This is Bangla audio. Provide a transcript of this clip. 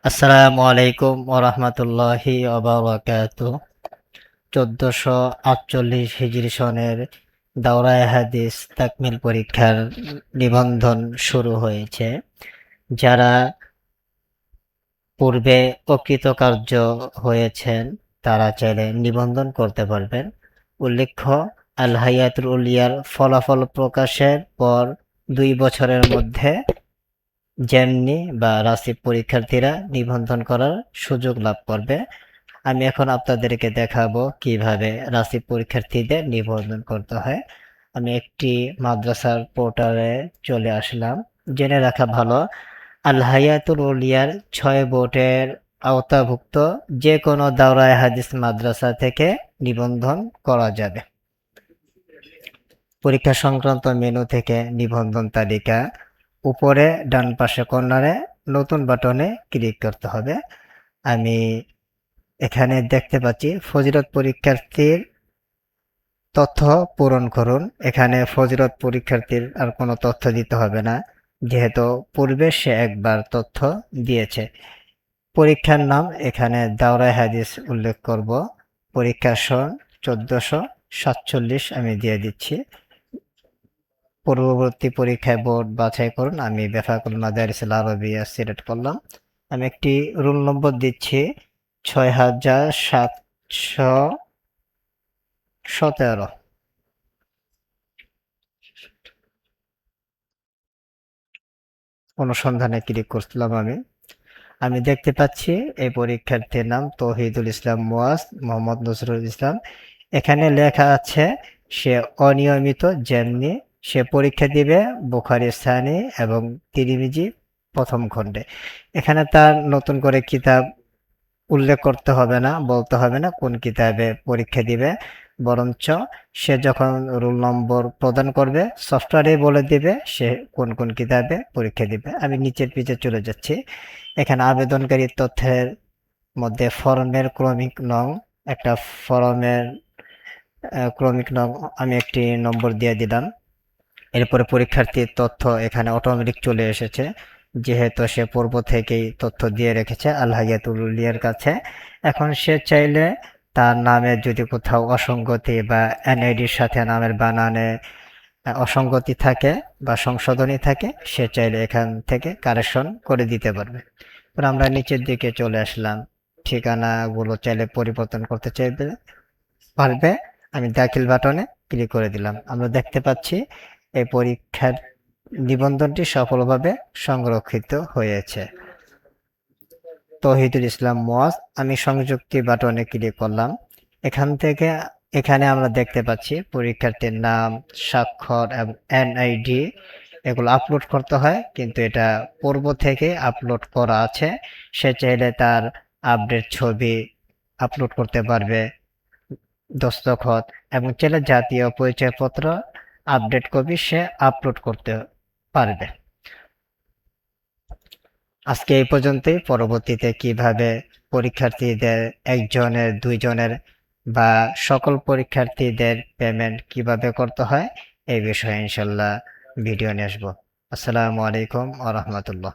আসসালামু আলাইকুম ওরহমতুল্লাহি ওবারাকাতু। 1448 হিজরি সনের দাওরায়ে হাদিস তাকমিল পরীক্ষার নিবন্ধন শুরু হয়েছে। যারা পূর্বে অকৃতকার্য হয়েছেন তারা চাইলে নিবন্ধন করতে পারবেন। উল্লেখ্য, আল হায়াতুল উলিয়ার ফলাফল প্রকাশের পর 2 বছরের মধ্যে যেমনি বা রাসিব পরীক্ষার্থীরা নিবন্ধন করার সুযোগ লাভ করবে। আমি এখন আপনাদেরকে দেখাবো কিভাবে রাসিব পরীক্ষার্থীদের নিবন্ধন করতে হয়। আমি একটি মাদ্রাসার পোর্টালে চলে আসলাম। জেনে রাখা ভালো, আল হায়াতুল উলিয়ার 6 বোর্ডের আওতাভুক্ত যে কোনো দাওরায়ে হাদিস মাদ্রাসা থেকে নিবন্ধন করা যাবে। পরীক্ষা সংক্রান্ত মেনু থেকে নিবন্ধন তালিকা, উপরে ডান পাশে কর্নারে নতুন বাটনে ক্লিক করতে হবে। আমি এখানে দেখতে পাচ্ছি ফজিলত পরীক্ষার্থীর তথ্য পূরণ করুন। এখানে ফজিলত পরীক্ষার্থীর আর কোনো তথ্য দিতে হবে না, যেহেতু পূর্বে সে একবার তথ্য দিয়েছে। পরীক্ষার নাম এখানে দাওরায়ে হাদিস উল্লেখ করব। পরীক্ষার সন 1447 আমি দিয়ে দিচ্ছি। পূর্ববর্তী পরীক্ষায় বোর্ড বাছাই করুন। আমি বেফাকুল মাদারিসুল আরবিয়া সিলেক্ট করলাম। আমি একটি রোল নম্বর দিচ্ছি 6717। অনুসন্ধানে ক্লিক করলাম। আমি দেখতে পাচ্ছি এই পরীক্ষার্থীর নাম তৌহিদুল ইসলাম মুয়াজ, মোহাম্মদ নজরুল ইসলাম। এখানে লেখা আছে সে অনিয়মিত যেমনি সে পরীক্ষা দিবে বুখারী সানি এবং তিরমিজি প্রথম খণ্ডে। এখানে তার নতুন করে কিতাব উল্লেখ করতে হবে না, বলতে হবে না কোন কিতাবে পরীক্ষা দিবে, বরঞ্চ সে যখন রোল নম্বর প্রদান করবে সফটওয়্যারে বলে দিবে সে কোন কোন কিতাবে পরীক্ষা দিবে। আমি নিচের পেজে চলে যাচ্ছি। এখানে আবেদনকারীর তথ্যের মধ্যে ফর্মের ক্রমিক নং, একটা ফর্মের ক্রমিক নং আমি একটি নম্বর দিয়ে দিলাম। এরপরে পরীক্ষার্থীর তথ্য এখানে অটোমেটিক চলে এসেছে, যেহেতু সে পূর্ব থেকেই তথ্য দিয়ে রেখেছে আল হায়াতুল উলিয়ার কাছে। এখন সে চাইলে তার নামে যদি কোথাও অসঙ্গতি বা এনআইডির সাথে নামের বানানে অসঙ্গতি থাকে বা সংশোধনী থাকে, সে চাইলে এখান থেকে কারেকশন করে দিতে পারবে। এবার আমরা নিচের দিকে চলে আসলাম। ঠিকানাগুলো চাইলে পরিবর্তন করতে চাইবে পারবে। আমি দাখিল বাটনে ক্লিক করে দিলাম। আমরা দেখতে পাচ্ছি এই পরীক্ষার নিবন্ধনটি সফলভাবে সংরক্ষিত হয়েছে। তৌহিদুল ইসলাম মুয়াজ, আমি সংযুক্তি বাটনে ক্লিক করলাম। এখান থেকে এখানে আমরা দেখতে পাচ্ছি পরীক্ষার্থীর নাম, স্বাক্ষর এবং এনআইডি এগুলো আপলোড করতে হয়, কিন্তু এটা পূর্ব থেকে আপলোড করা আছে। সে চাইলে তার আপডেট ছবি আপলোড করতে পারবে, দস্তখত এবং চাইলে জাতীয় পরিচয়পত্র আপডেট কপি সে আপলোড করতে পারবে। আজকে এই পর্যন্তই। পরবর্তীতে কিভাবে পরীক্ষার্থীদের একজনের, দুইজনের বা সকল পরীক্ষার্থীদের পেমেন্ট কিভাবে করতে হয় এই বিষয়ে ইনশাল্লাহ ভিডিও নিয়ে আসবো। আসসালামু আলাইকুম ওয়া রাহমাতুল্লাহ।